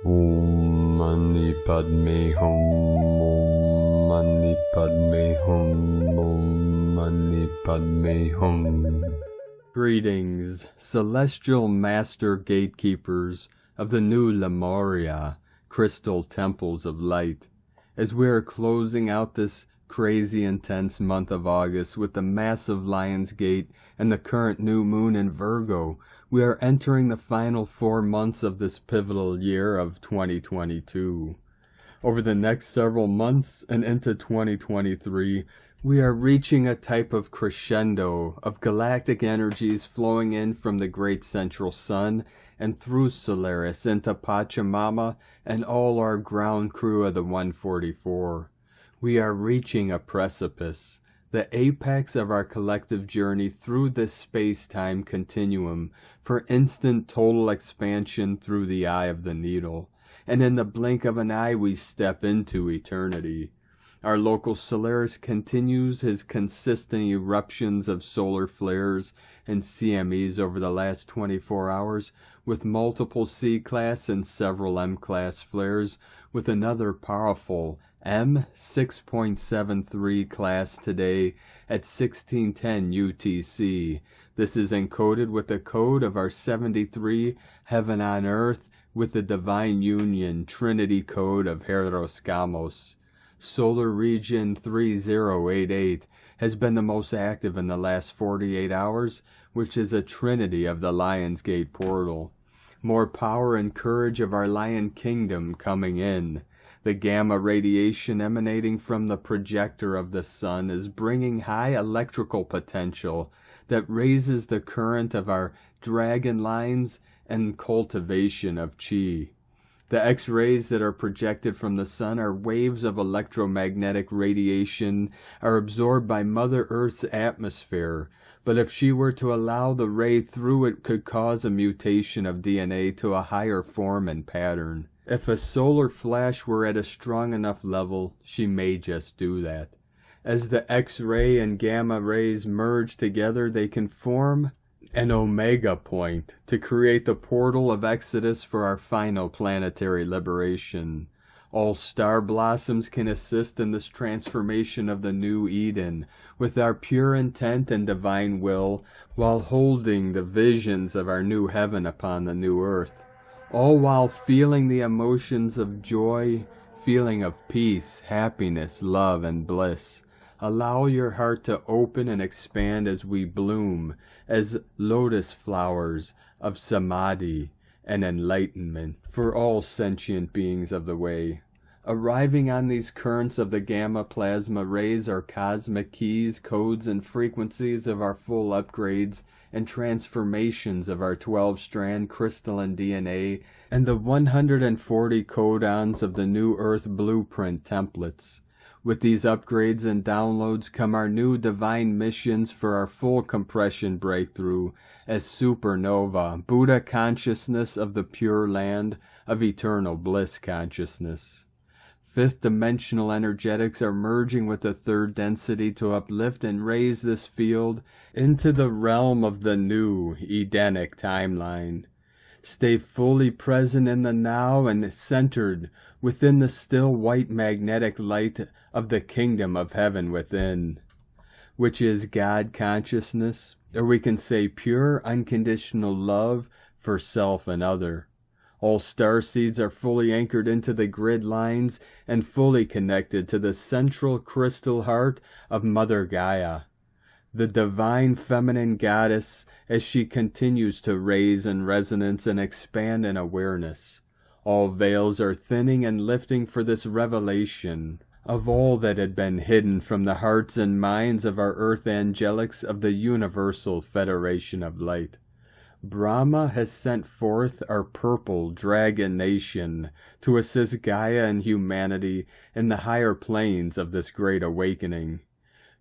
Om Mani Padme Hum. Om Mani Padme Hum. Om Mani Padme Hum. Greetings, celestial master gatekeepers of the new Lemuria, crystal temples of light, as we are closing out this crazy intense month of August with the massive Lion's Gate and the current new moon in Virgo. We are entering the final 4 months of this pivotal year of 2022. Over the next several months and into 2023, we are reaching a type of crescendo of galactic energies flowing in from the great central sun and through Solaris into Pachamama and all our ground crew of the 144. We are reaching a precipice, the apex of our collective journey through this space-time continuum for instant total expansion through the eye of the needle, and in the blink of an eye we step into eternity. Our local Solaris continues his consistent eruptions of solar flares and CMEs over the last 24 hours, with multiple C-class and several M-class flares, with another powerful M 6.73 class today at 1610 UTC. This is encoded with the code of our 73 Heaven on Earth with the Divine Union Trinity code of Heros Gamos. Solar Region 3088 has been the most active in the last 48 hours, which is a trinity of the Lion's Gate portal. More power and courage of our Lion Kingdom coming in. The gamma radiation emanating from the projector of the sun is bringing high electrical potential that raises the current of our dragon lines and cultivation of chi. The X-rays that are projected from the sun are waves of electromagnetic radiation, are absorbed by Mother Earth's atmosphere, but if she were to allow the ray through, it could cause a mutation of DNA to a higher form and pattern. If a solar flash were at a strong enough level, she may just do that. As the X-ray and gamma rays merge together, they can form an omega point to create the portal of Exodus for our final planetary liberation. All star blossoms can assist in this transformation of the new Eden with our pure intent and divine will, while holding the visions of our new heaven upon the new earth. All while feeling the emotions of joy, feeling of peace, happiness, love, and bliss. Allow your heart to open and expand as we bloom as lotus flowers of samadhi and enlightenment for all sentient beings of the way. Arriving on these currents of the gamma plasma rays are cosmic keys, codes, and frequencies of our full upgrades and transformations of our 12-strand crystalline DNA and the 140 codons of the New Earth Blueprint templates. With these upgrades and downloads come our new divine missions for our full compression breakthrough as supernova, Buddha consciousness of the Pure Land of eternal bliss consciousness. Fifth dimensional energetics are merging with the third density to uplift and raise this field into the realm of the new Edenic timeline. Stay fully present in the now and centered within the still white magnetic light of the kingdom of heaven within, which is God consciousness, or we can say pure unconditional love for self and other. All star seeds are fully anchored into the grid lines and fully connected to the central crystal heart of Mother Gaia, the divine feminine goddess, as she continues to raise in resonance and expand in awareness. All veils are thinning and lifting for this revelation of all that had been hidden from the hearts and minds of our earth angelics of the Universal Federation of Light. Brahma has sent forth our purple dragon nation to assist Gaia and humanity in the higher planes of this great awakening.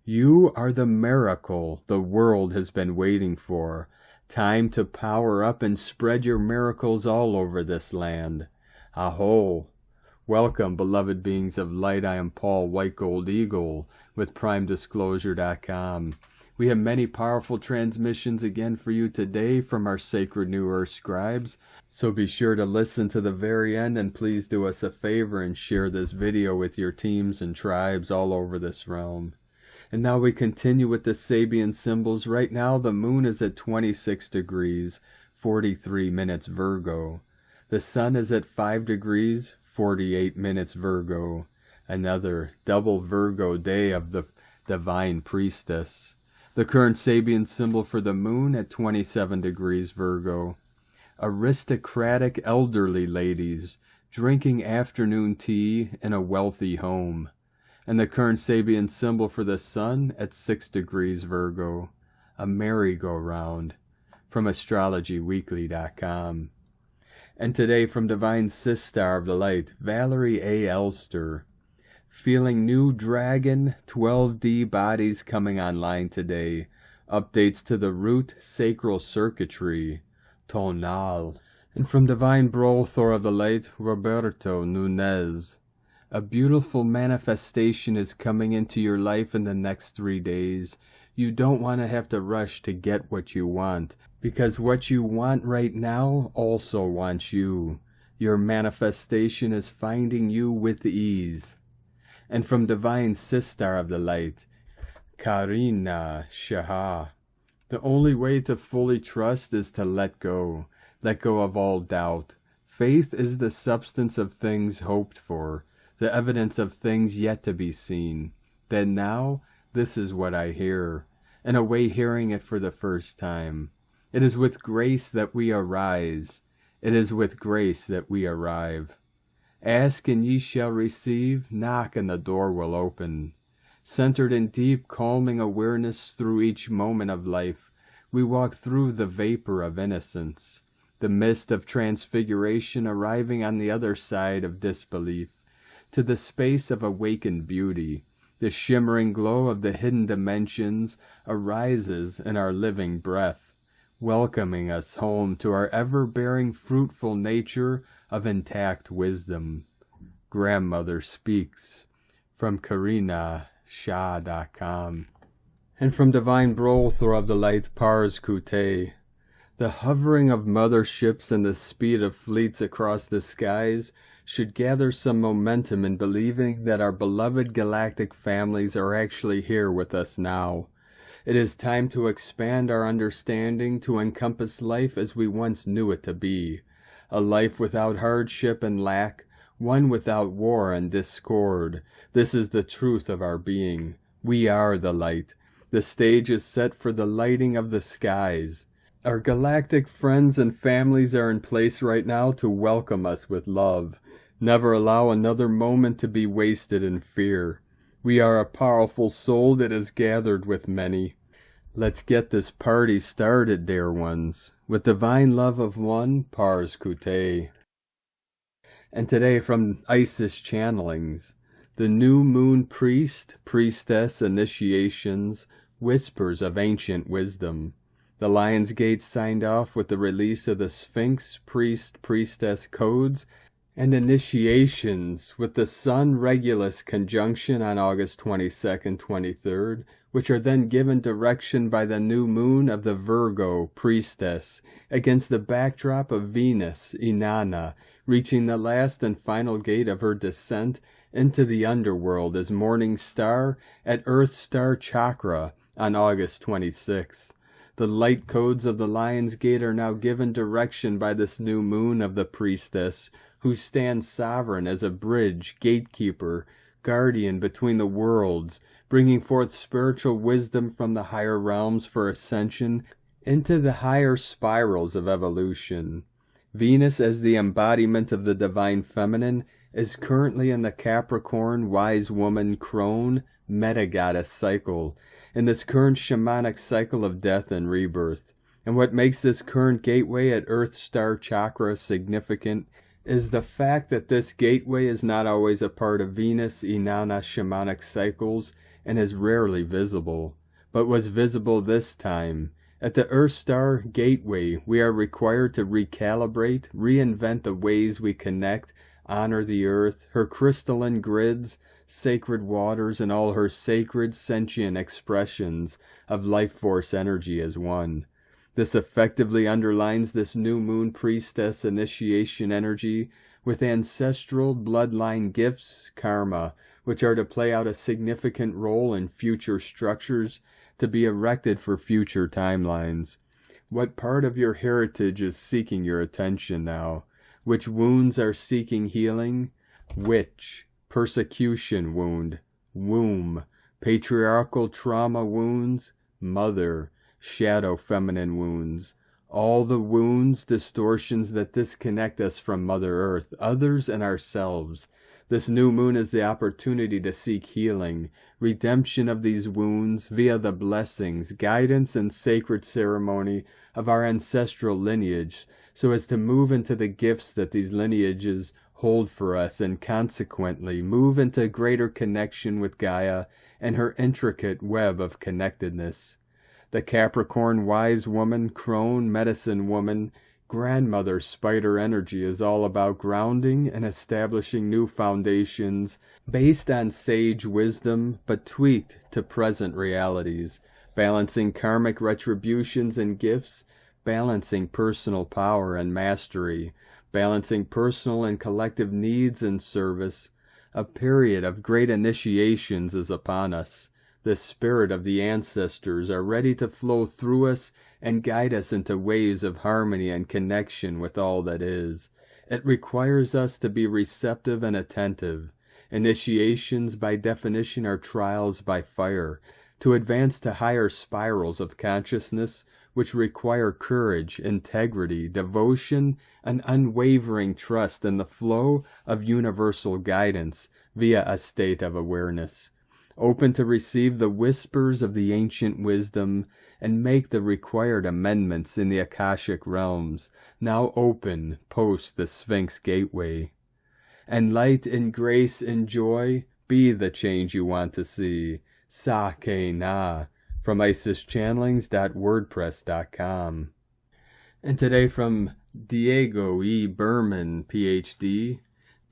You are the miracle the world has been waiting for. Time to power up and spread your miracles all over this land. Aho! Welcome, beloved beings of light. I am Paul White Gold Eagle with PrimeDisclosure.com. We have many powerful transmissions again for you today from our sacred New Earth scribes, so be sure to listen to the very end, and please do us a favor and share this video with your teams and tribes all over this realm. And now we continue with the Sabian symbols. Right now the moon is at 26 degrees, 43 minutes Virgo. The sun is at 5 degrees, 48 minutes Virgo. Another double Virgo day of the divine priestess. The current Sabian symbol for the moon at 27 degrees Virgo. Aristocratic elderly ladies drinking afternoon tea in a wealthy home. And the current Sabian symbol for the sun at 6 degrees Virgo. A merry-go-round. From astrologyweekly.com. And today from Divine Sistar of the Light, Valerie A. Elster. Feeling new dragon 12D bodies coming online today. Updates to the root sacral circuitry. Tonal. And from Divine Brolthor of the Light, Roberto Nunez. A beautiful manifestation is coming into your life in the next 3 days. You don't want to have to rush to get what you want, because what you want right now also wants you. Your manifestation is finding you with ease. And from Divine Sistar of the Light, Katharina Shaheera. The only way to fully trust is to let go. Let go of all doubt. Faith is the substance of things hoped for, the evidence of things yet to be seen. Then now, this is what I hear, in a way hearing it for the first time. It is with grace that we arise. It is with grace that we arrive. Ask and ye shall receive, knock and the door will open. Centered in deep, calming awareness through each moment of life, we walk through the vapor of innocence, the mist of transfiguration arriving on the other side of disbelief, to the space of awakened beauty. The shimmering glow of the hidden dimensions arises in our living breath, welcoming us home to our ever-bearing fruitful nature of intact wisdom. Grandmother speaks. From KarinaShah.com. And from Divine Brolthor of the Light, Pars Kute. The hovering of motherships and the speed of fleets across the skies should gather some momentum in believing that our beloved galactic families are actually here with us now. It is time to expand our understanding to encompass life as we once knew it to be. A life without hardship and lack, one without war and discord. This is the truth of our being. We are the light. The stage is set for the lighting of the skies. Our galactic friends and families are in place right now to welcome us with love. Never allow another moment to be wasted in fear. We are a powerful soul that is gathered with many. Let's get this party started, dear ones, with divine love of one, Pars Kute. And today from Isis Channelings, the new moon priest, priestess initiations, whispers of ancient wisdom. The Lion's Gate signed off with the release of the Sphinx priest, priestess codes and initiations with the Sun Regulus conjunction on August 22nd, 23rd, which are then given direction by the new moon of the Virgo priestess against the backdrop of Venus, Inanna, reaching the last and final gate of her descent into the underworld as morning star at Earth Star Chakra on August 26th. The light codes of the Lion's Gate are now given direction by this new moon of the priestess, who stands sovereign as a bridge, gatekeeper, guardian between the worlds, bringing forth spiritual wisdom from the higher realms for ascension into the higher spirals of evolution. Venus, as the embodiment of the divine feminine, is currently in the Capricorn wise woman crone meta-goddess cycle, in this current shamanic cycle of death and rebirth. And what makes this current gateway at Earth Star Chakra significant is the fact that this gateway is not always a part of Venus Inanna shamanic cycles and is rarely visible, but was visible this time. At the Earth Star Gateway, we are required to recalibrate, reinvent the ways we connect, honor the Earth, her crystalline grids, sacred waters, and all her sacred sentient expressions of life force energy as one. This effectively underlines this new moon priestess initiation energy with ancestral bloodline gifts, karma, which are to play out a significant role in future structures to be erected for future timelines. What part of your heritage is seeking your attention now? Which wounds are seeking healing? Witch, persecution wound, womb, patriarchal trauma wounds, mother, shadow feminine wounds. All the wounds, distortions that disconnect us from Mother Earth, others, and ourselves. This new moon is the opportunity to seek healing, redemption of these wounds via the blessings, guidance, and sacred ceremony of our ancestral lineage, so as to move into the gifts that these lineages hold for us, and consequently move into greater connection with Gaia and her intricate web of connectedness. The Capricorn wise woman, crone, medicine woman, grandmother spider energy is all about grounding and establishing new foundations based on sage wisdom but tweaked to present realities, balancing karmic retributions and gifts, balancing personal power and mastery, balancing personal and collective needs and service. A period of great initiations is upon us. The spirit of the ancestors are ready to flow through us and guide us into waves of harmony and connection with all that is. It requires us to be receptive and attentive. Initiations, by definition, are trials by fire, to advance to higher spirals of consciousness, which require courage, integrity, devotion, and unwavering trust in the flow of universal guidance via a state of awareness. Open to receive the whispers of the ancient wisdom and make the required amendments in the Akashic realms, now open post the Sphinx gateway. And light and grace and joy be the change you want to see. Sake na, from isischannelings.wordpress.com. And today from Diego E. Berman, Ph.D.,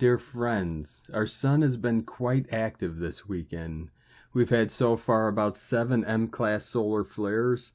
Dear friends, our sun has been quite active this weekend. We've had so far about 7 M-class solar flares.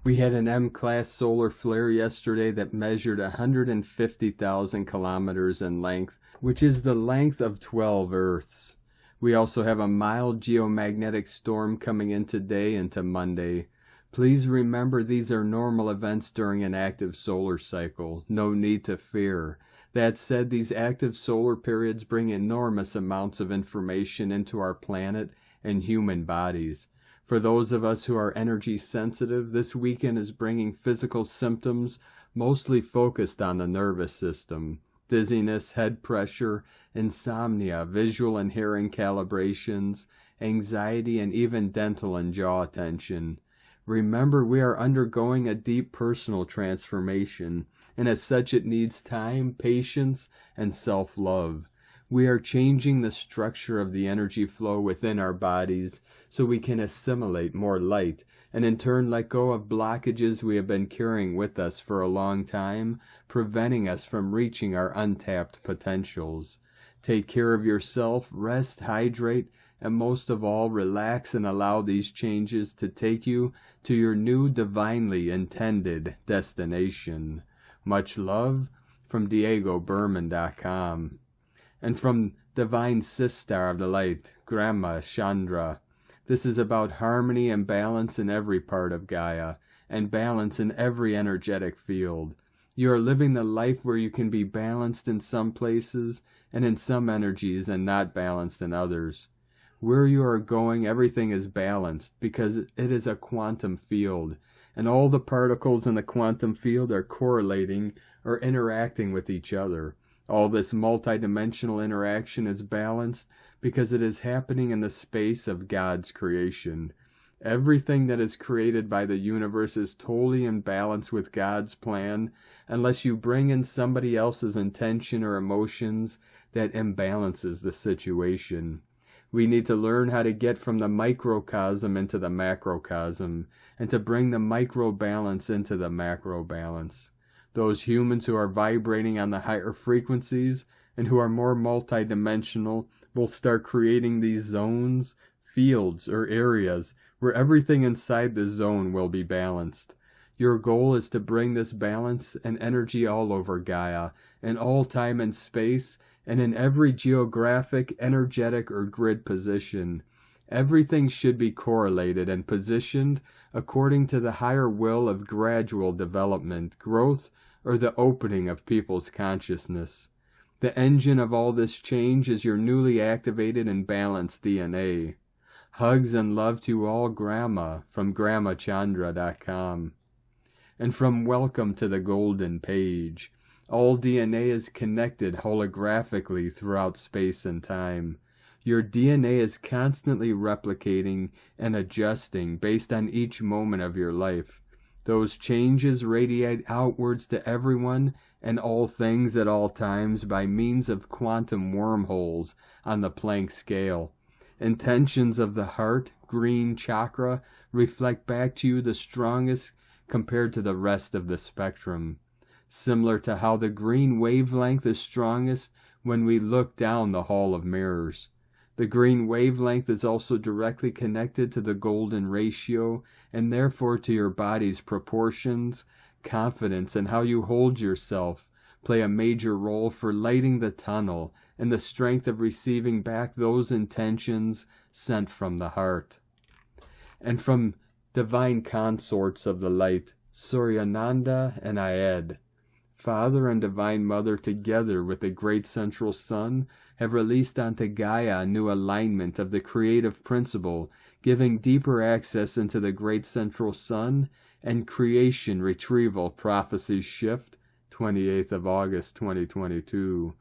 We had an M-class solar flare yesterday that measured 150,000 kilometers in length, which is the length of 12 Earths. We also have a mild geomagnetic storm coming in today into Monday. Please remember these are normal events during an active solar cycle. No need to fear. That said, these active solar periods bring enormous amounts of information into our planet and human bodies. For those of us who are energy sensitive, this weekend is bringing physical symptoms mostly focused on the nervous system. Dizziness, head pressure, insomnia, visual and hearing calibrations, anxiety, and even dental and jaw tension. Remember, we are undergoing a deep personal transformation, and as such it needs time, patience, and self-love. We are changing the structure of the energy flow within our bodies so we can assimilate more light and in turn let go of blockages we have been carrying with us for a long time, preventing us from reaching our untapped potentials. Take care of yourself, rest, hydrate, and most of all, relax and allow these changes to take you to your new divinely intended destination. Much love from DiegoBerman.com. And from Divine Sister of the Light, Grandma Chandra. This is about harmony and balance in every part of Gaia, and balance in every energetic field. You are living the life where you can be balanced in some places and in some energies and not balanced in others. Where you are going, everything is balanced because it is a quantum field, and all the particles in the quantum field are correlating or interacting with each other. All this multidimensional interaction is balanced because it is happening in the space of God's creation. Everything that is created by the universe is totally in balance with God's plan, unless you bring in somebody else's intention or emotions that imbalances the situation. We need to learn how to get from the microcosm into the macrocosm, and to bring the micro balance into the macro balance. Those humans who are vibrating on the higher frequencies and who are more multidimensional will start creating these zones, fields, or areas where everything inside the zone will be balanced. Your goal is to bring this balance and energy all over Gaia, in all time and space, and in every geographic, energetic, or grid position. Everything should be correlated and positioned according to the higher will of gradual development, growth, or the opening of people's consciousness. The engine of all this change is your newly activated and balanced DNA. Hugs and love to all, Grandma, from GrandmaChandra.com. And from Welcome to the Golden Page. All DNA is connected holographically throughout space and time. Your DNA is constantly replicating and adjusting based on each moment of your life. Those changes radiate outwards to everyone and all things at all times by means of quantum wormholes on the Planck scale. Intentions of the heart, green chakra, reflect back to you the strongest compared to the rest of the spectrum. Similar to how the green wavelength is strongest when we look down the hall of mirrors. The green wavelength is also directly connected to the golden ratio and therefore to your body's proportions. Confidence and how you hold yourself play a major role for lighting the tunnel and the strength of receiving back those intentions sent from the heart. And from divine consorts of the light, Suryananda and Ayed, Father and Divine Mother together with the great central sun have released onto Gaia a new alignment of the creative principle, giving deeper access into the great central sun and creation retrieval prophecy shift, 28th of August 2022,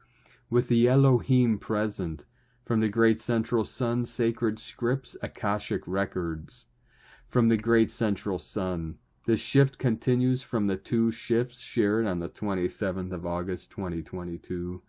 with the Elohim present from the great central sun sacred scripts Akashic records. From the great central sun, the shift continues from the two shifts shared on the 27th of August 2022.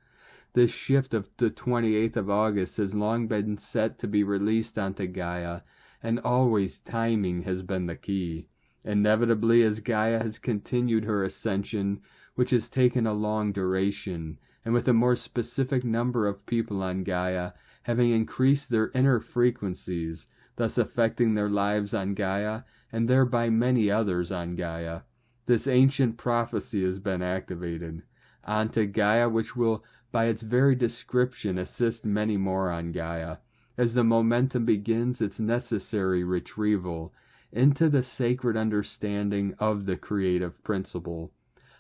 This shift of the 28th of August has long been set to be released onto Gaia, and always timing has been the key. Inevitably, as Gaia has continued her ascension, which has taken a long duration, and with a more specific number of people on Gaia having increased their inner frequencies, thus affecting their lives on Gaia, and thereby many others on Gaia, this ancient prophecy has been activated onto Gaia, which will, by its very description, assist many more on Gaia, as the momentum begins its necessary retrieval into the sacred understanding of the creative principle,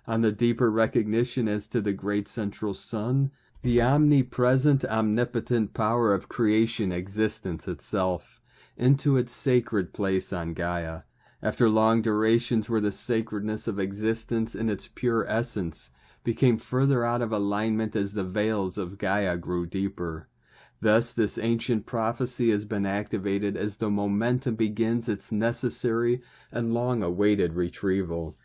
on the deeper recognition as to the great central sun, the omnipresent, omnipotent power of creation existence itself, into its sacred place on Gaia, after long durations where the sacredness of existence in its pure essence became further out of alignment as the veils of Gaia grew deeper. Thus, this ancient prophecy has been activated as the momentum begins its necessary and long-awaited retrieval.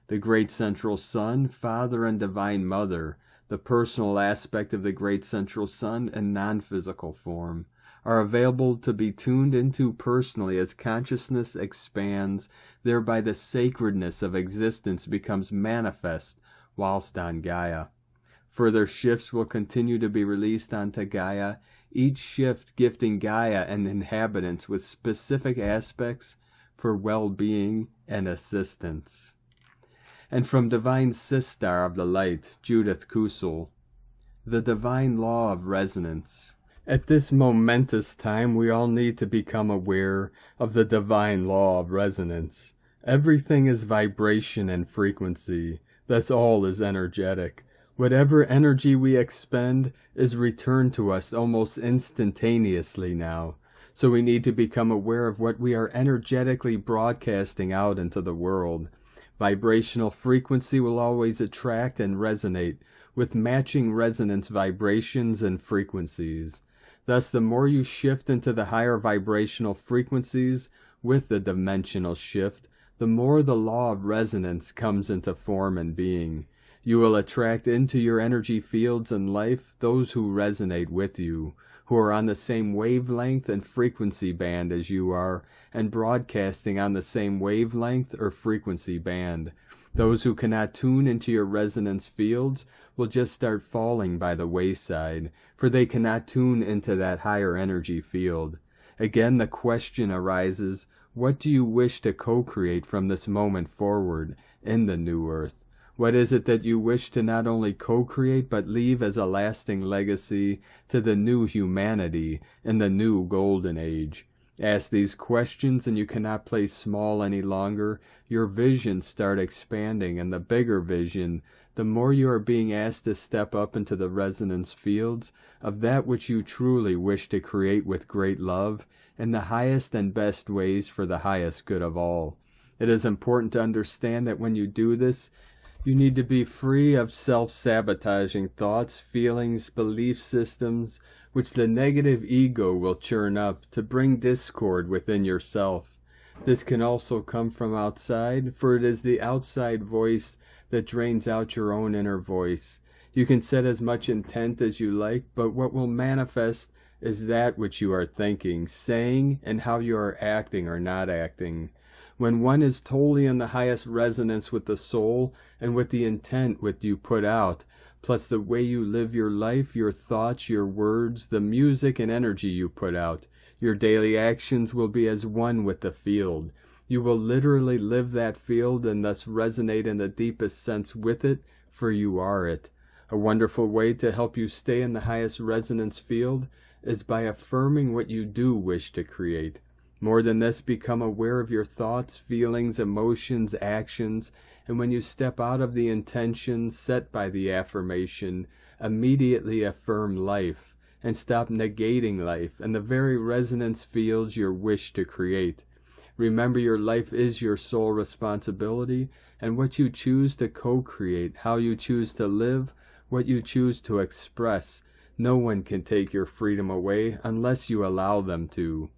The great central sun, Father and Divine Mother, the personal aspect of the great central sun in non-physical form, are available to be tuned into personally as consciousness expands, thereby the sacredness of existence becomes manifest whilst on Gaia. Further shifts will continue to be released onto Gaia, each shift gifting Gaia and inhabitants with specific aspects for well-being and assistance. And from Divine Sistar of the Light, Judith Kusel, the Divine Law of Resonance. At this momentous time, we all need to become aware of the divine law of resonance. Everything is vibration and frequency, thus all is energetic. Whatever energy we expend is returned to us almost instantaneously now. So we need to become aware of what we are energetically broadcasting out into the world. Vibrational frequency will always attract and resonate with matching resonance vibrations and frequencies. Thus, the more you shift into the higher vibrational frequencies with the dimensional shift, the more the law of resonance comes into form and being. You will attract into your energy fields and life those who resonate with you, who are on the same wavelength and frequency band as you are, and broadcasting on the same wavelength or frequency band. Those who cannot tune into your resonance fields will just start falling by the wayside, for they cannot tune into that higher energy field. Again, the question arises, what do you wish to co-create from this moment forward in the new earth? What is it that you wish to not only co-create but leave as a lasting legacy to the new humanity in the new golden age? Ask these questions and you cannot play small any longer. Your visions start expanding, and the bigger vision, the more you are being asked to step up into the resonance fields of that which you truly wish to create with great love in the highest and best ways for the highest good of all. It is important to understand that when you do this, you need to be free of self-sabotaging thoughts, feelings, belief systems, which the negative ego will churn up to bring discord within yourself. This can also come from outside, for it is the outside voice that drains out your own inner voice. You can set as much intent as you like, but what will manifest is that which you are thinking, saying, and how you are acting or not acting. When one is totally in the highest resonance with the soul and with the intent which you put out, plus the way you live your life, your thoughts, your words, the music and energy you put out, your daily actions will be as one with the field. You will literally live that field and thus resonate in the deepest sense with it, for you are it. A wonderful way to help you stay in the highest resonance field is by affirming what you do wish to create. More than this, become aware of your thoughts, feelings, emotions, actions, and when you step out of the intention set by the affirmation, immediately affirm life, and stop negating life and the very resonance fields you wish to create. Remember, your life is your sole responsibility, and what you choose to co-create, how you choose to live, what you choose to express, no one can take your freedom away unless you allow them to.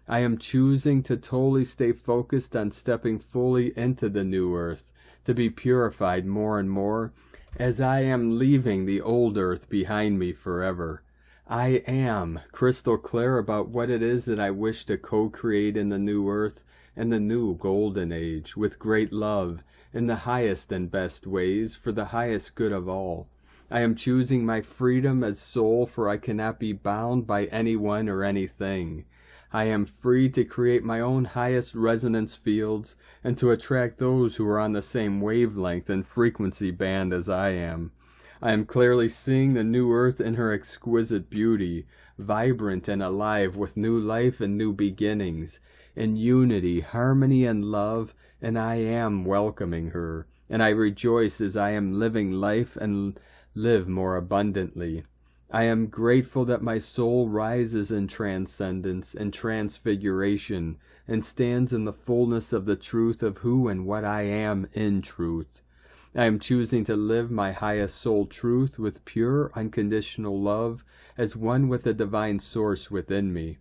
I am choosing to totally stay focused on stepping fully into the new earth, to be purified more and more, as I am leaving the old earth behind me forever. I am crystal clear about what it is that I wish to co-create in the new earth and the new golden age, with great love, in the highest and best ways, for the highest good of all. I am choosing my freedom as soul, for I cannot be bound by anyone or anything. I am free to create my own highest resonance fields and to attract those who are on the same wavelength and frequency band as I am. I am clearly seeing the new earth in her exquisite beauty, vibrant and alive with new life and new beginnings, in unity, harmony, and love, and I am welcoming her, and I rejoice as I am living life and live more abundantly. I am grateful that my soul rises in transcendence and transfiguration and stands in the fullness of the truth of who and what I am in truth. I am choosing to live my highest soul truth with pure, unconditional love as one with the divine source within me.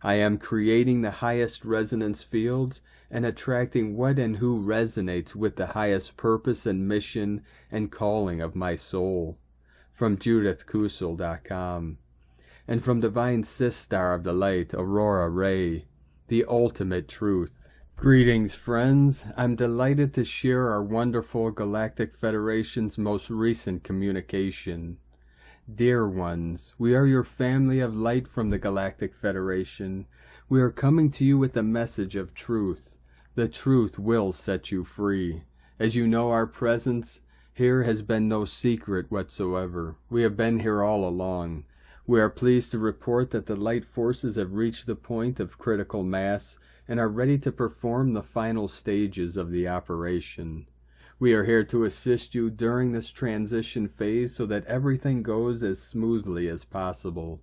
I am creating the highest resonance fields and attracting what and who resonates with the highest purpose and mission and calling of my soul. From JudithKusel.com. And from Divine Sistar of the Light, Aurora Ray, the ultimate truth. Greetings, friends. I'm delighted to share our wonderful Galactic Federation's most recent communication. Dear ones, we are your family of light from the Galactic Federation. We are coming to you with a message of truth. The truth will set you free. As you know, our presence here has been no secret whatsoever. We have been here all along. We are pleased to report that the light forces have reached the point of critical mass and are ready to perform the final stages of the operation. We are here to assist you during this transition phase so that everything goes as smoothly as possible.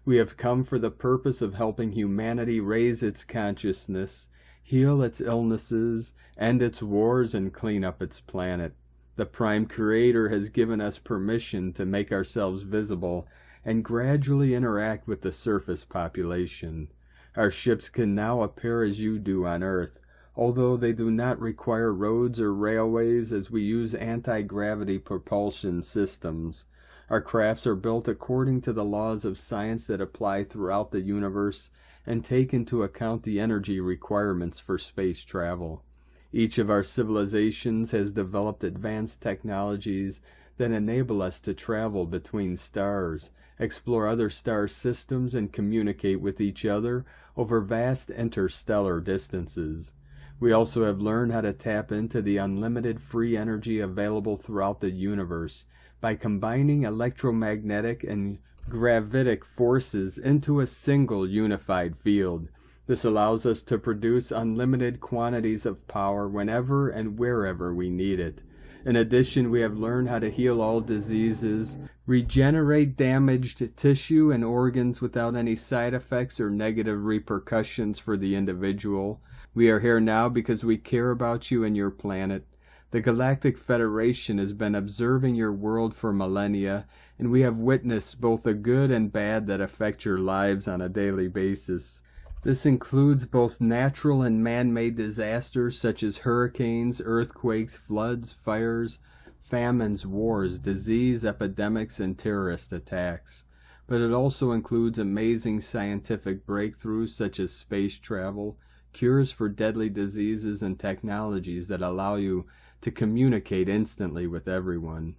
We have come for the purpose of helping humanity raise its consciousness, heal its illnesses, end its wars, and clean up its planet. The Prime Creator has given us permission to make ourselves visible and gradually interact with the surface population. Our ships can now appear as you do on Earth, although they do not require roads or railways, as we use anti-gravity propulsion systems. Our crafts are built according to the laws of science that apply throughout the universe and take into account the energy requirements for space travel. Each of our civilizations has developed advanced technologies that enable us to travel between stars, explore other star systems, and communicate with each other over vast interstellar distances. We also have learned how to tap into the unlimited free energy available throughout the universe by combining electromagnetic and gravitic forces into a single unified field. This allows us to produce unlimited quantities of power whenever and wherever we need it. In addition, we have learned how to heal all diseases, regenerate damaged tissue and organs without any side effects or negative repercussions for the individual. We are here now because we care about you and your planet. The Galactic Federation has been observing your world for millennia, and we have witnessed both the good and bad that affect your lives on a daily basis. This includes both natural and man-made disasters such as hurricanes, earthquakes, floods, fires, famines, wars, disease, epidemics, and terrorist attacks. But it also includes amazing scientific breakthroughs such as space travel, cures for deadly diseases, and technologies that allow you to communicate instantly with everyone.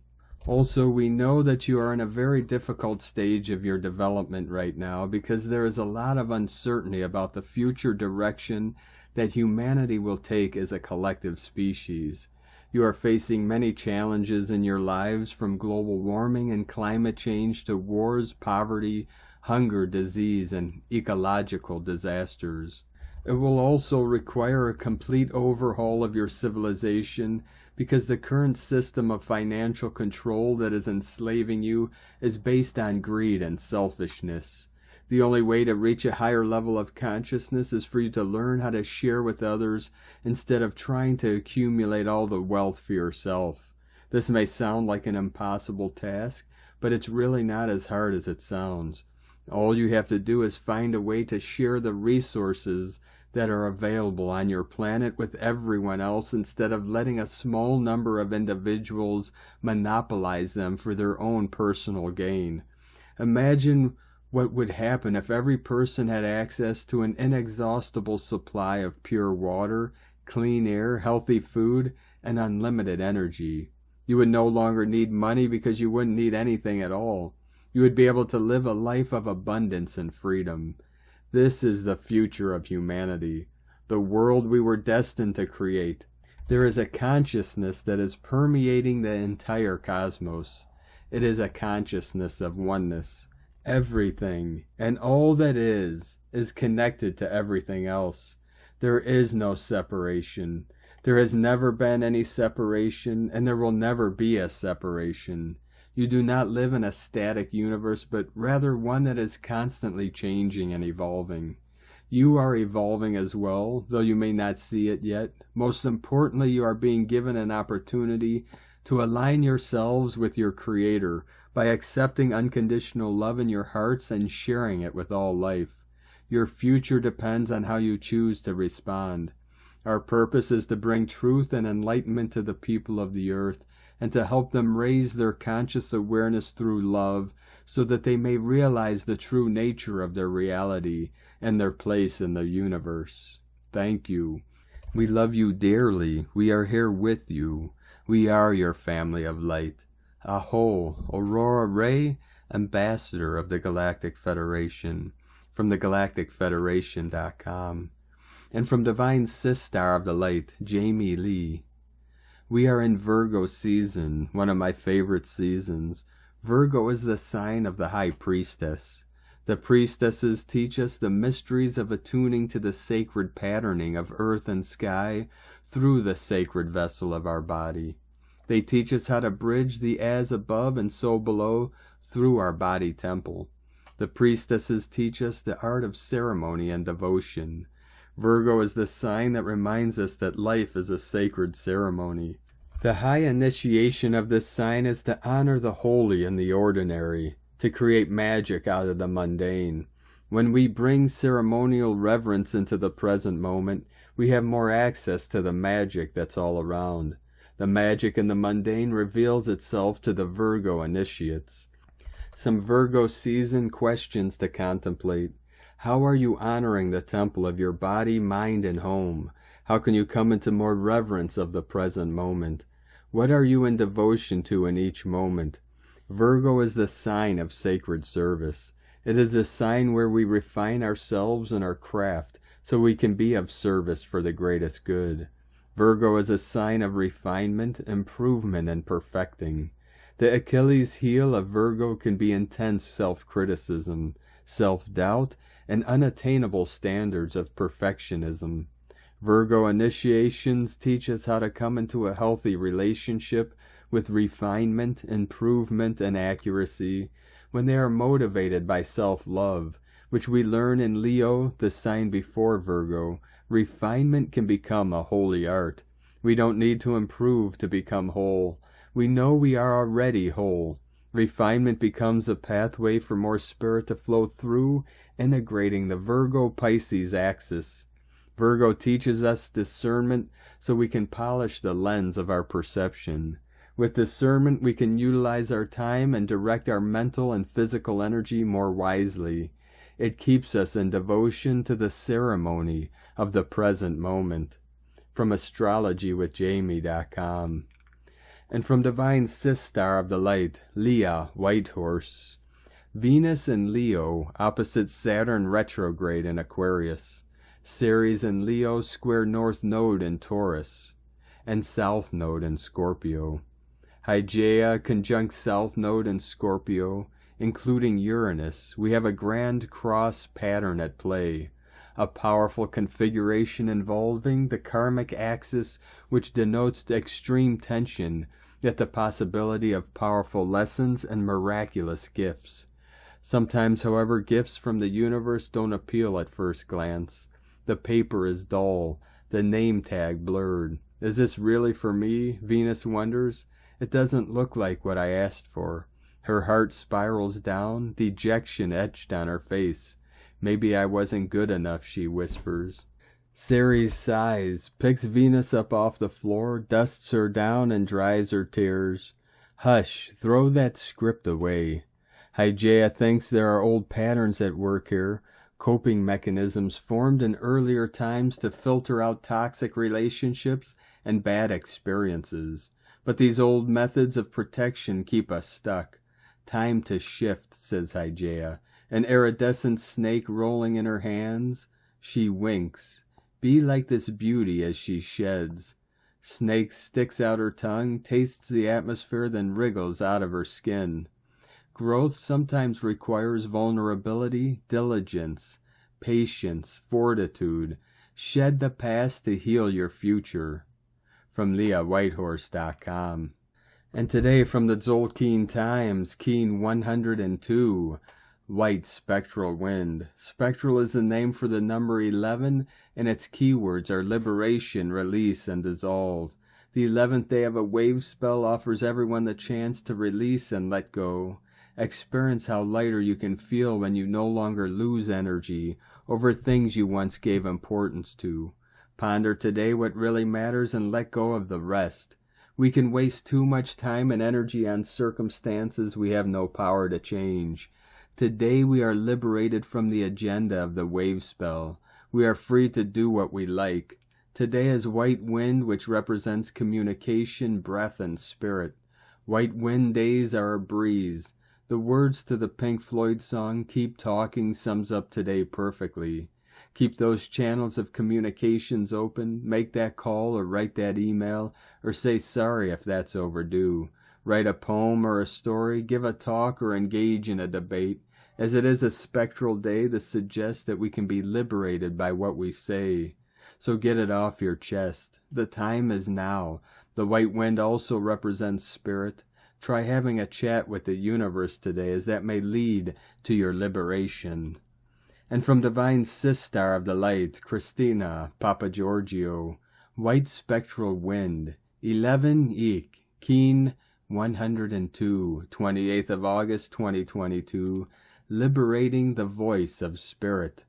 Also, we know that you are in a very difficult stage of your development right now because there is a lot of uncertainty about the future direction that humanity will take as a collective species. You are facing many challenges in your lives, from global warming and climate change to wars, poverty, hunger, disease, and ecological disasters. It will also require a complete overhaul of your civilization because the current system of financial control that is enslaving you is based on greed and selfishness. The only way to reach a higher level of consciousness is for you to learn how to share with others instead of trying to accumulate all the wealth for yourself. This may sound like an impossible task, but it's really not as hard as it sounds. All you have to do is find a way to share the resources that are available on your planet with everyone else instead of letting a small number of individuals monopolize them for their own personal gain. Imagine what would happen if every person had access to an inexhaustible supply of pure water, clean air, healthy food, and unlimited energy. You would no longer need money because you wouldn't need anything at all. You would be able to live a life of abundance and freedom. This is the future of humanity, the world we were destined to create. There is a consciousness that is permeating the entire cosmos. It is a consciousness of oneness. Everything and all that is connected to everything else. There is no separation. There has never been any separation, and there will never be a separation. You do not live in a static universe, but rather one that is constantly changing and evolving. You are evolving as well, though you may not see it yet. Most importantly, you are being given an opportunity to align yourselves with your Creator by accepting unconditional love in your hearts and sharing it with all life. Your future depends on how you choose to respond. Our purpose is to bring truth and enlightenment to the people of the earth, and to help them raise their conscious awareness through love so that they may realize the true nature of their reality and their place in the universe. Thank you. We love you dearly. We are here with you. We are your family of light. Aho, Aurora Ray, Ambassador of the Galactic Federation, from thegalacticfederation.com, and from Divine Sistar of the Light, Jamie Lee. We are in Virgo season, one of my favorite seasons. Virgo is the sign of the High Priestess. The priestesses teach us the mysteries of attuning to the sacred patterning of earth and sky through the sacred vessel of our body. They teach us how to bridge the as above and so below through our body temple. The priestesses teach us the art of ceremony and devotion. Virgo is the sign that reminds us that life is a sacred ceremony. The high initiation of this sign is to honor the holy in the ordinary, to create magic out of the mundane. When we bring ceremonial reverence into the present moment, we have more access to the magic that's all around. The magic in the mundane reveals itself to the Virgo initiates. Some Virgo season questions to contemplate. How are you honoring the temple of your body, mind, and home? How can you come into more reverence of the present moment? What are you in devotion to in each moment? Virgo is the sign of sacred service. It is the sign where we refine ourselves and our craft so we can be of service for the greatest good. Virgo is a sign of refinement, improvement, and perfecting. The Achilles heel of Virgo can be intense self-criticism, self-doubt, and unattainable standards of perfectionism. Virgo initiations teach us how to come into a healthy relationship with refinement, improvement, and accuracy when they are motivated by self-love, which we learn in Leo, the sign before Virgo. Refinement can become a holy art. We don't need to improve to become whole. We know we are already whole. Refinement becomes a pathway for more spirit to flow through, integrating the Virgo-Pisces axis. Virgo teaches us discernment so we can polish the lens of our perception. With discernment, we can utilize our time and direct our mental and physical energy more wisely. It keeps us in devotion to the ceremony of the present moment. From astrologywithjamie.com. And from Divine Sistar of the Light, Leah Whitehorse. Venus in Leo, opposite Saturn retrograde in Aquarius. Ceres in Leo, square North Node in Taurus, and South Node in Scorpio. Hygeia conjunct South Node in Scorpio, including Uranus. We have a grand cross pattern at play, a powerful configuration involving the karmic axis, which denotes the extreme tension, yet the possibility of powerful lessons and miraculous gifts. Sometimes, however, gifts from the universe don't appeal at first glance. The paper is dull, the name tag blurred. Is this really for me? Venus wonders. It doesn't look like what I asked for. Her heart spirals down, dejection etched on her face. Maybe I wasn't good enough, she whispers. Ceres sighs, picks Venus up off the floor, dusts her down, and dries her tears. Hush, throw that script away. Hygeia thinks there are old patterns at work here, coping mechanisms formed in earlier times to filter out toxic relationships and bad experiences. But these old methods of protection keep us stuck. Time to shift, says Hygeia, an iridescent snake rolling in her hands. She winks. Be like this beauty as she sheds. Snake sticks out her tongue, tastes the atmosphere, then wriggles out of her skin. Growth sometimes requires vulnerability, diligence, patience, fortitude. Shed the past to heal your future. From LeahWhitehorse.com. And today from the Tzolk'in Times, Keen 102, White Spectral Wind. Spectral is the name for the number 11, and its keywords are liberation, release, and dissolve. The 11th day of a wave spell offers everyone the chance to release and let go. Experience how lighter you can feel when you no longer lose energy over things you once gave importance to. Ponder today what really matters and let go of the rest. We can waste too much time and energy on circumstances we have no power to change. Today we are liberated from the agenda of the wave spell. We are free to do what we like. Today is white wind, which represents communication, breath, and spirit. White wind days are a breeze. The words to the Pink Floyd song, Keep Talking, sums up today perfectly. Keep those channels of communications open, make that call or write that email, or say sorry if that's overdue. Write a poem or a story, give a talk or engage in a debate. As it is a spectral day, this suggests that we can be liberated by what we say. So get it off your chest. The time is now. The white wind also represents spirit. Try having a chat with the universe today, as that may lead to your liberation. And from Divine Sistar of the Light, Christina Papagiorgio, White Spectral Wind, 11 Ik, Keen 102, 28th of August 2022, Liberating the Voice of Spirit.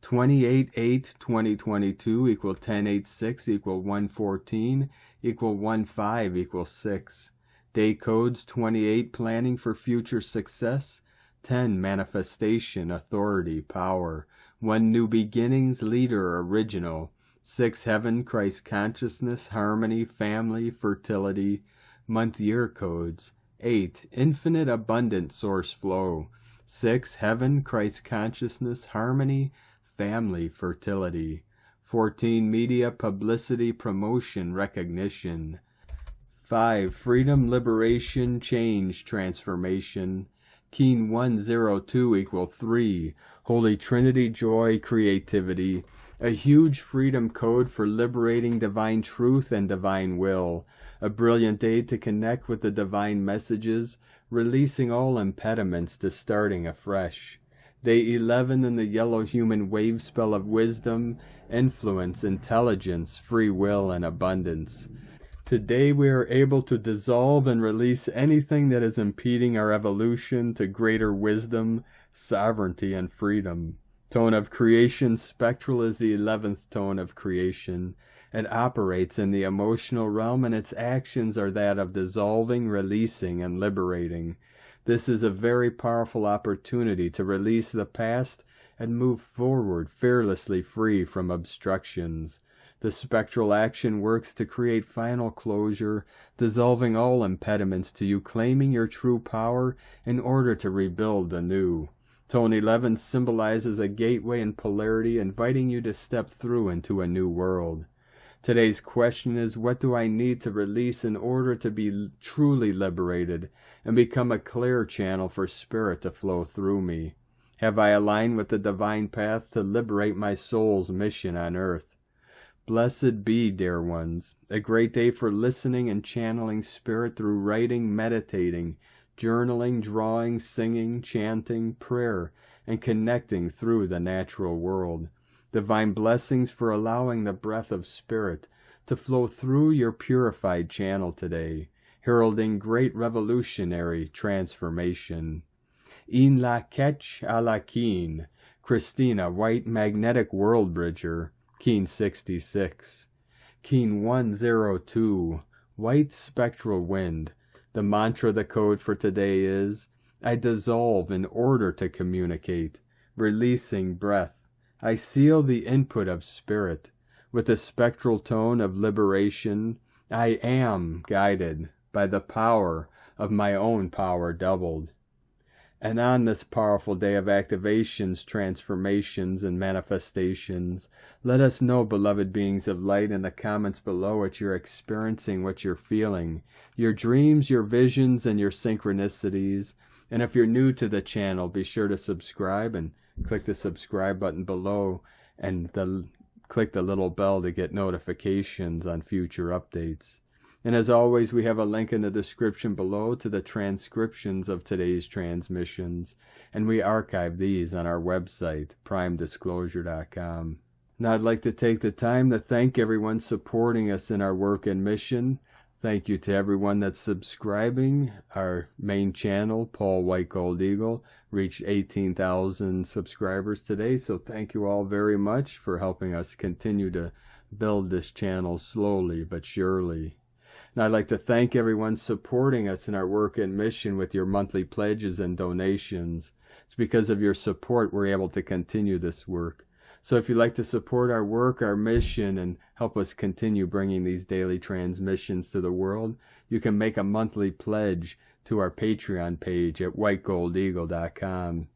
28/8/2022 equal 10/8/6 equal 114 equal 15 equal 6. Day codes 28, planning for future success. 10, manifestation, authority, power. 1, new beginnings, leader, original. 6. Heaven, Christ consciousness, harmony, family, fertility, month-year codes. 8. Infinite abundant source flow. 6. Heaven, Christ consciousness, harmony, family, fertility. 14. Media, publicity, promotion, recognition. 5. Freedom, liberation, change, transformation. Keen 102 equal 3. Holy Trinity, joy, creativity. A huge freedom code for liberating divine truth and divine will. A brilliant aid to connect with the divine messages, releasing all impediments to starting afresh. Day 11 in the yellow human wave spell of wisdom, influence, intelligence, free will, and abundance. Today we are able to dissolve and release anything that is impeding our evolution to greater wisdom, sovereignty, and freedom. Tone of creation, Spectral, is the 11th tone of creation. It operates in the emotional realm, and its actions are that of dissolving, releasing, and liberating. This is a very powerful opportunity to release the past and move forward fearlessly free from obstructions. The spectral action works to create final closure, dissolving all impediments to you claiming your true power in order to rebuild anew. Tone 11 symbolizes a gateway in polarity, inviting you to step through into a new world. Today's question is, what do I need to release in order to be truly liberated and become a clear channel for spirit to flow through me? Have I aligned with the divine path to liberate my soul's mission on earth? Blessed be, dear ones, a great day for listening and channeling spirit through writing, meditating, journaling, drawing, singing, chanting, prayer, and connecting through the natural world. Divine blessings for allowing the breath of spirit to flow through your purified channel today, heralding great revolutionary transformation. In la ketch a la keen, Christina, white magnetic world bridger, Keen 66. Keen 102, white spectral wind. The mantra, the code for today is, I dissolve in order to communicate, releasing breath. I seal the input of spirit. With a spectral tone of liberation, I am guided by the power of my own power doubled. And on this powerful day of activations, transformations, and manifestations, let us know, beloved beings of light, in the comments below what you're experiencing, what you're feeling, your dreams, your visions, and your synchronicities. And if you're new to the channel, be sure to subscribe and click the subscribe button below and click the little bell to get notifications on future updates. And as always, we have a link in the description below to the transcriptions of today's transmissions, and we archive these on our website, primedisclosure.com. Now I'd like to take the time to thank everyone supporting us in our work and mission. Thank you to everyone that's subscribing. Our main channel, Paul White Gold Eagle, reached 18,000 subscribers today, so thank you all very much for helping us continue to build this channel slowly but surely. And I'd like to thank everyone supporting us in our work and mission with your monthly pledges and donations. It's because of your support we're able to continue this work. So if you'd like to support our work, our mission, and help us continue bringing these daily transmissions to the world, you can make a monthly pledge to our Patreon page at whitegoldeagle.com.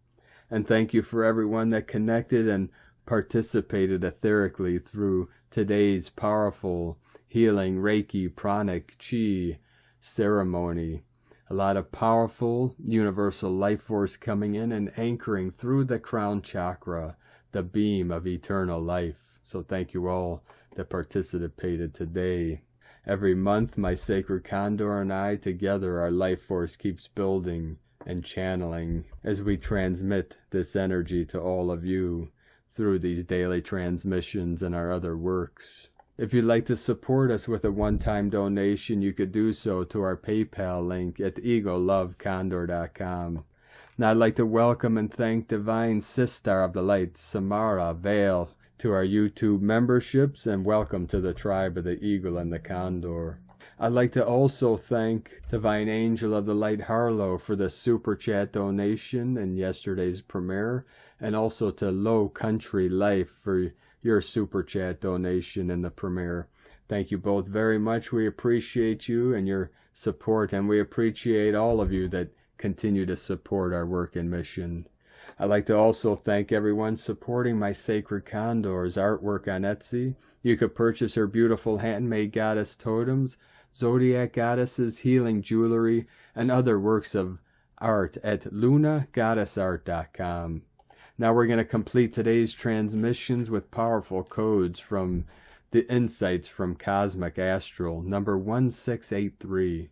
And thank you for everyone that connected and participated etherically through today's powerful healing Reiki, pranic, chi ceremony. A lot of powerful universal life force coming in and anchoring through the crown chakra, the beam of eternal life. So thank you all that participated today. Every month, my sacred Condor and I together, our life force keeps building and channeling as we transmit this energy to all of you through these daily transmissions and our other works. If you'd like to support us with a one-time donation, you could do so to our PayPal link at egolovecondor.com. Now I'd like to welcome and thank Divine Sister of the Light, Samara Vale, to our YouTube memberships, and welcome to the tribe of the Eagle and the Condor. I'd like to also thank Divine Angel of the Light Harlow for the Super Chat donation in yesterday's premiere, and also to Low Country Life for your super chat donation in the premiere. Thank you both very much. We appreciate you and your support, and we appreciate all of you that continue to support our work and mission. I'd like to also thank everyone supporting my Sacred Condor's artwork on Etsy. You could purchase her beautiful handmade goddess totems, zodiac goddesses, healing jewelry, and other works of art at lunagoddessart.com. Now we're going to complete today's transmissions with powerful codes from the Insights from Cosmic Astral, number 1683.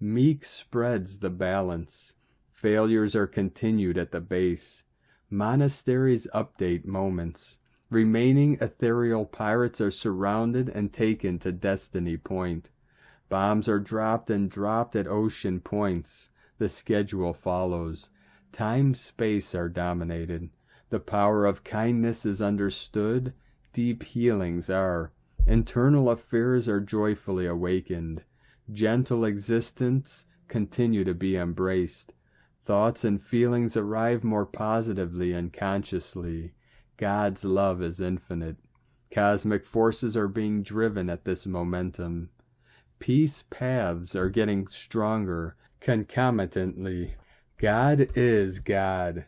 Meek spreads the balance. Failures are continued at the base. Monasteries update moments. Remaining ethereal pirates are surrounded and taken to Destiny Point. Bombs are dropped at ocean points. The schedule follows. Time-space are dominated. The power of kindness is understood. Deep healings are. Internal affairs are joyfully awakened. Gentle existence continue to be embraced. Thoughts and feelings arrive more positively and consciously. God's love is infinite. Cosmic forces are being driven at this momentum. Peace paths are getting stronger concomitantly. God is God.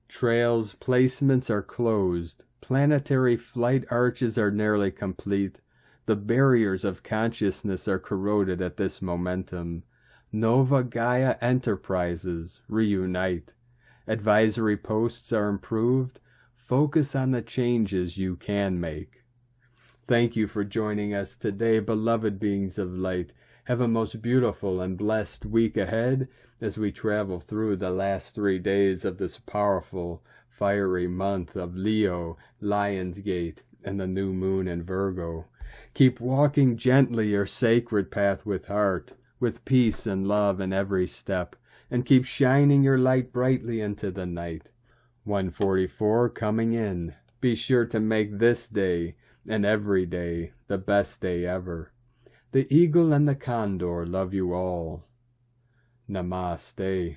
Trails placements are closed. Planetary flight arches are nearly complete. The barriers of consciousness are corroded at this momentum. Nova Gaia enterprises reunite. Advisory posts are improved. Focus on the changes you can make. Thank you for joining us today, beloved beings of light. Have a most beautiful and blessed week ahead as we travel through the last 3 days of this powerful, fiery month of Leo, Lionsgate, and the new moon in Virgo. Keep walking gently your sacred path with heart, with peace and love in every step, and keep shining your light brightly into the night. 144 coming in. Be sure to make this day and every day the best day ever. The eagle and the condor love you all. Namaste.